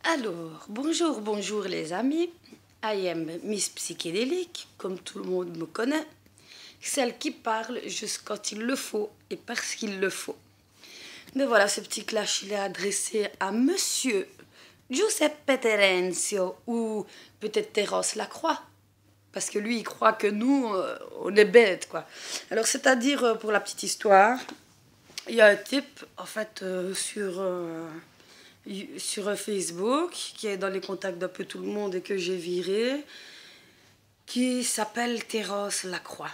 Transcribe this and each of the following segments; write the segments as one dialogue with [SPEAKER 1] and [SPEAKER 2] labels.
[SPEAKER 1] Alors, bonjour les amis. I am Miss Psychédélique, comme tout le monde me connaît. Celle qui parle juste quand il le faut et parce qu'il le faut. Mais voilà, ce petit clash, il est adressé à Monsieur Giuseppe Terenzio ou peut-être Terence Lacroix. Parce que lui, il croit que nous, on est bêtes, quoi. Alors, c'est-à-dire, pour la petite histoire, il y a un type, en fait, sur Facebook, qui est dans les contacts d'un peu tout le monde et que j'ai viré, qui s'appelle Terence Lacroix.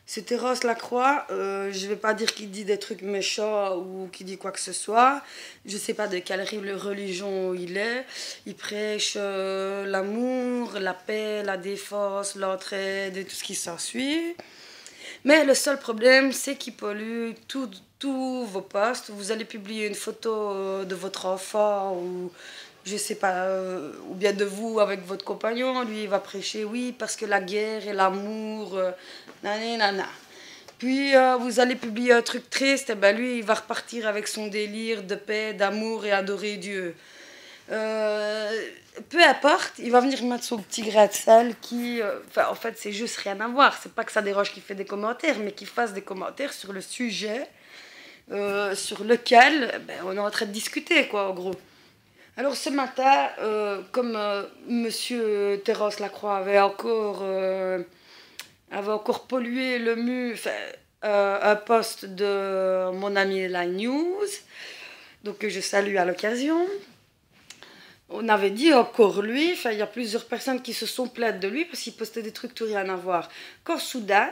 [SPEAKER 1] Ce Terence Lacroix, je ne vais pas dire qu'il dit des trucs méchants ou qu'il dit quoi que ce soit. Je ne sais pas de quelle religion il est. Il prêche l'amour, la paix, la défense, l'entraide et tout ce qui s'ensuit. Mais le seul problème, c'est qu'il pollue tous vos posts. Vous allez publier une photo de votre enfant ou je sais pas, ou bien de vous avec votre compagnon. Lui, il va prêcher, oui, parce que la guerre et l'amour, nanana. Puis vous allez publier un truc triste, et ben lui, il va repartir avec son délire de paix, d'amour et adorer Dieu. Peu importe, il va venir mettre son petit grain de sel qui... en fait, c'est juste rien à voir. C'est pas que ça dérange qu'il fait des commentaires, mais qu'il fasse des commentaires sur le sujet sur lequel on est en train de discuter, quoi, en gros. Alors, ce matin, comme Monsieur Terence Lacroix avait encore pollué le mur, un post de mon ami La News, donc que je salue à l'occasion. On avait dit encore lui, il y a plusieurs personnes qui se sont plaintes de lui parce qu'il postait des trucs tout rien à voir. Quand soudain,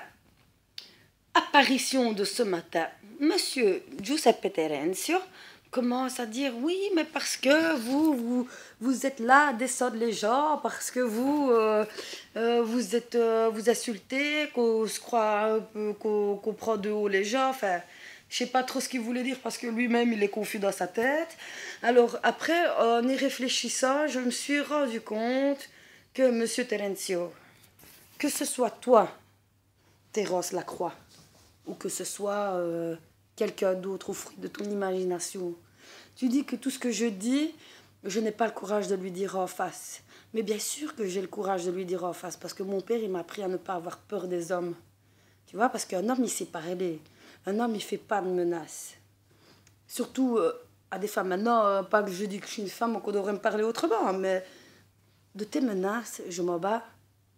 [SPEAKER 1] apparition de ce matin, Monsieur Giuseppe Terenzio commence à dire oui, mais parce que vous êtes là à descendre les gens, parce que vous insultez, qu'on se croit qu'on prend de haut les gens, enfin. Je sais pas trop ce qu'il voulait dire parce que lui-même il est confus dans sa tête. Alors après, en y réfléchissant, je me suis rendu compte que Monsieur Terenzio, que ce soit toi, Terence Lacroix, ou que ce soit quelqu'un d'autre au fruit de ton imagination, tu dis que tout ce que je dis, je n'ai pas le courage de lui dire en face. Mais bien sûr que j'ai le courage de lui dire en face parce que mon père il m'a appris à ne pas avoir peur des hommes. Tu vois, parce qu'un homme il sait parler. Un homme, il ne fait pas de menaces. Surtout à des femmes. Maintenant, pas que je dis que je suis une femme, qu'on devrait me parler autrement, mais de tes menaces, je m'en bats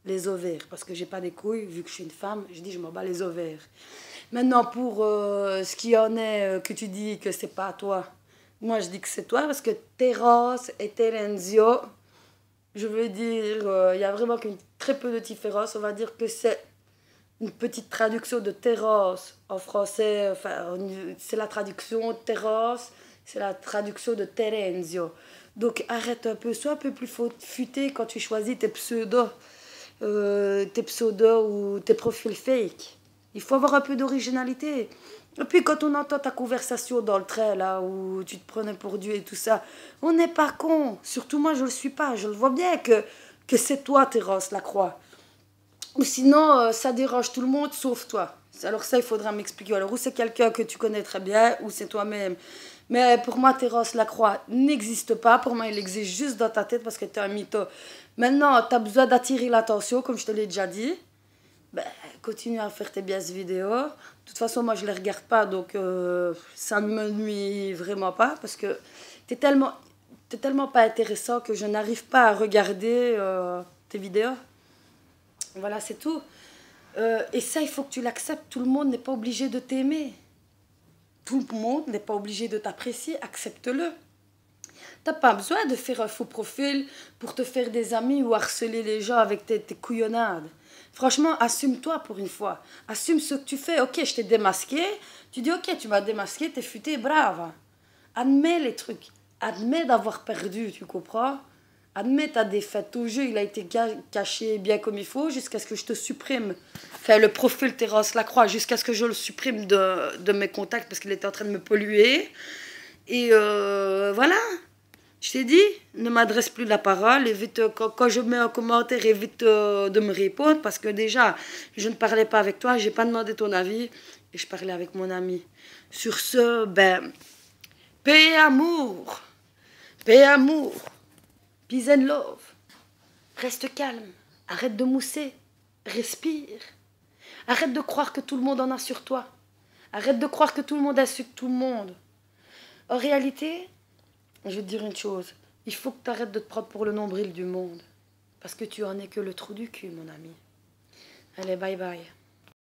[SPEAKER 1] les ovaires. Parce que je n'ai pas des couilles, vu que je suis une femme, je dis je m'en bats les ovaires. Maintenant, pour ce qui en est, que tu dis que c'est pas toi, moi je dis que c'est toi, parce que Terence et Terenzio, je veux dire, il y a vraiment très peu de différence. On va dire que c'est une petite traduction de terrasse en français, enfin, c'est la traduction terrasse, c'est la traduction de Terenzio. Donc arrête un peu, sois un peu plus futé quand tu choisis tes pseudos ou tes profils fake. Il faut avoir un peu d'originalité. Et puis quand on entend ta conversation dans le train, là, où tu te prenais pour Dieu et tout ça, on n'est pas con. Surtout moi, je le suis pas. Je le vois bien que c'est toi, Terence Lacroix. Ou sinon, ça dérange tout le monde sauf toi. Alors ça, il faudra m'expliquer. Alors, ou c'est quelqu'un que tu connais très bien, ou c'est toi-même. Mais pour moi, Terence Lacroix n'existe pas. Pour moi, il existe juste dans ta tête parce que tu es un mytho. Maintenant, tu as besoin d'attirer l'attention, comme je te l'ai déjà dit. Ben, continue à faire tes biaises vidéos. De toute façon, moi, je ne les regarde pas, donc ça ne me nuit vraiment pas parce que tu t'es tellement pas intéressant que je n'arrive pas à regarder tes vidéos. Voilà, c'est tout. Et ça, il faut que tu l'acceptes. Tout le monde n'est pas obligé de t'aimer. Tout le monde n'est pas obligé de t'apprécier. Accepte-le. T'as pas besoin de faire un faux profil pour te faire des amis ou harceler les gens avec tes couillonnades. Franchement, assume-toi pour une fois. Assume ce que tu fais. Ok, je t'ai démasqué. Tu dis, ok, tu m'as démasqué, t'es futé, brave. Admets les trucs. Admets d'avoir perdu, tu comprends? Admets ta défaite. Ton jeu, il a été caché bien comme il faut jusqu'à ce que je te supprime. Enfin, le profil Terence Lacroix, jusqu'à ce que je le supprime de mes contacts parce qu'il était en train de me polluer. Et voilà. Je t'ai dit, ne m'adresse plus la parole. Évite, quand je mets un commentaire, évite de me répondre parce que déjà, je ne parlais pas avec toi, je n'ai pas demandé ton avis et je parlais avec mon ami. Sur ce, paix et amour. Paix et amour. Peace and love. Reste calme. Arrête de mousser. Respire. Arrête de croire que tout le monde en a sur toi. Arrête de croire que tout le monde a sur tout le monde. En réalité, je vais te dire une chose. Il faut que tu arrêtes de te prendre pour le nombril du monde. Parce que tu en es que le trou du cul, mon ami. Allez, bye bye.